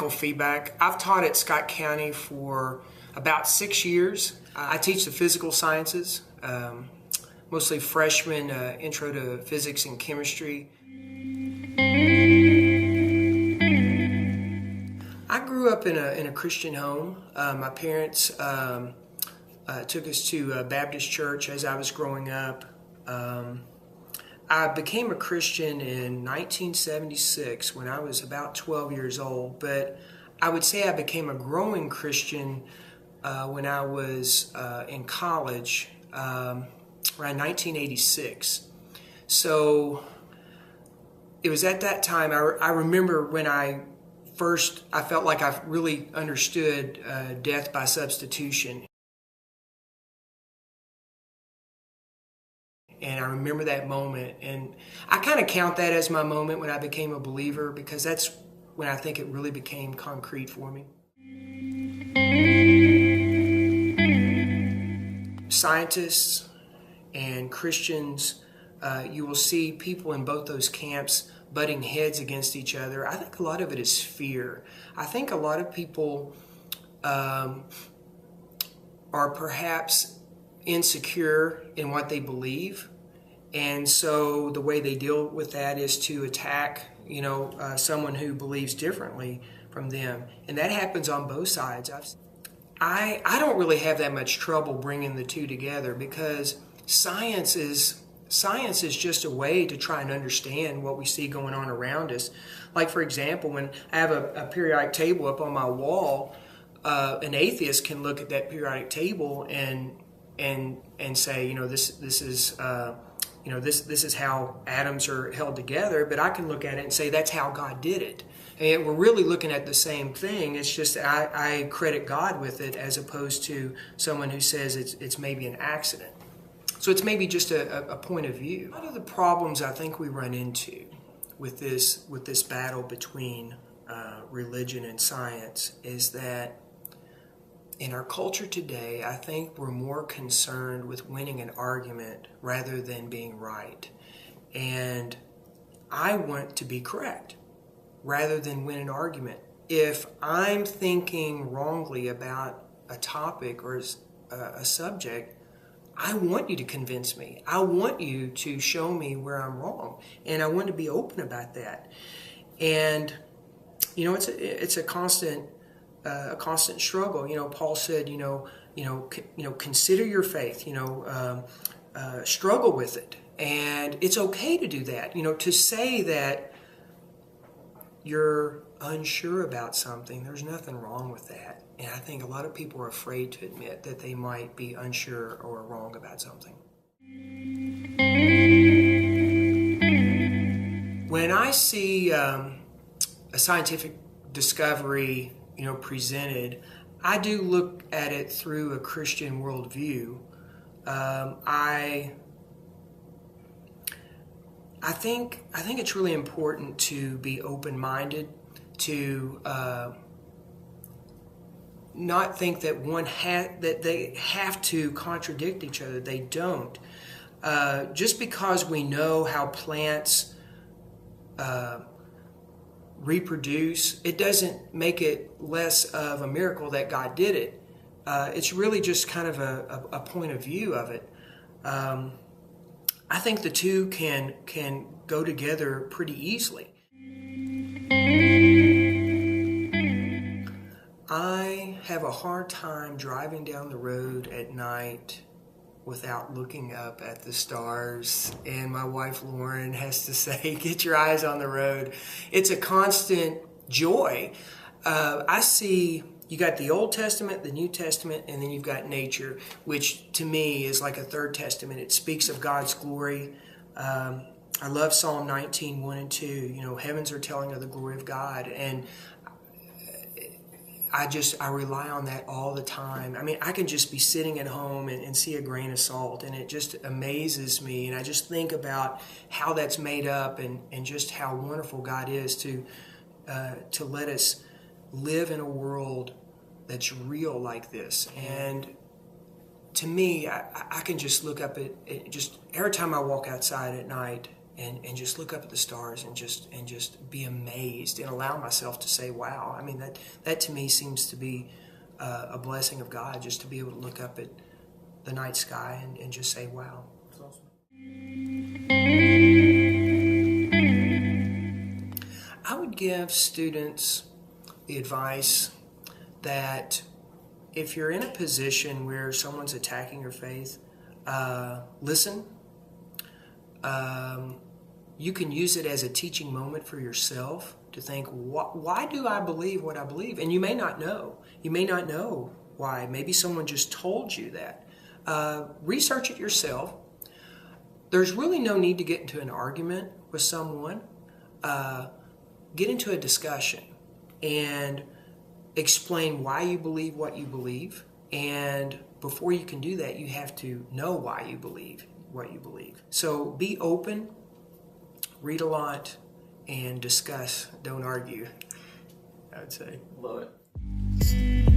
Michael Feeback. I've taught at Scott County for about 6 years. I teach the physical sciences, mostly freshman intro to physics and chemistry. I grew up in a Christian home. My parents took us to a Baptist church as I was growing up. I became a Christian in 1976 when I was about 12 years old, but I would say I became a growing Christian when I was in college around 1986. So it was at that time, I remember when I felt like I really understood death by substitution. And I remember that moment, and I kind of count that as my moment when I became a believer, because that's when I think it really became concrete for me. Scientists and Christians, you will see people in both those camps butting heads against each other. I think a lot of it is fear. I think a lot of people are perhaps insecure in what they believe, and so the way they deal with that is to attack someone who believes differently from them, and that happens on both sides. I don't really have that much trouble bringing the two together, because science is just a way to try and understand what we see going on around us. Like, for example, when I have a periodic table up on my wall, an atheist can look at that periodic table and say, this is how atoms are held together, but I can look at it and say that's how God did it. And we're really looking at the same thing. It's just I credit God with it, as opposed to someone who says it's maybe an accident. So it's maybe just a point of view. One of the problems I think we run into with this battle between religion and science is that in our culture today, I think we're more concerned with winning an argument rather than being right. And I want to be correct rather than win an argument. If I'm thinking wrongly about a topic or a subject, I want you to convince me. I want you to show me where I'm wrong, and I want to be open about that. And it's a constant struggle. Paul said, consider your faith. Struggle with it, and it's okay to do that. To say that you're unsure about something, there's nothing wrong with that. And I think a lot of people are afraid to admit that they might be unsure or wrong about something. When I see a scientific discovery, presented, I do look at it through a Christian worldview. I think it's really important to be open-minded, to not think that that they have to contradict each other. They don't. Just because we know how plants reproduce, it doesn't make it less of a miracle that God did it. It's really just kind of a point of view of it. I think the two can go together pretty easily. I have a hard time driving down the road at night without looking up at the stars, and my wife Lauren has to say, get your eyes on the road. It's a constant joy. I see you got the Old Testament, the New Testament, and then you've got nature, which to me is like a third testament. It speaks of God's glory. I love Psalm 19, 1 and 2. Heavens are telling of the glory of God, and I rely on that all the time. I mean, I can just be sitting at home and see a grain of salt, and it just amazes me. And I just think about how that's made up, and just how wonderful God is to let us live in a world that's real like this. And to me, I can just look up at just every time I walk outside at night and just look up at the stars and just be amazed and allow myself to say, wow. I mean, that to me seems to be a blessing of God, just to be able to look up at the night sky and just say, wow. That's awesome. I would give students the advice that if you're in a position where someone's attacking your faith, listen. You can use it as a teaching moment for yourself to think, why do I believe what I believe? And you may not know. You may not know why. Maybe someone just told you that. Research it yourself. There's really no need to get into an argument with someone. Get into a discussion and explain why you believe what you believe. And before you can do that, you have to know why you believe what you believe. So be open, read a lot, and discuss. Don't argue, I would say. Love it.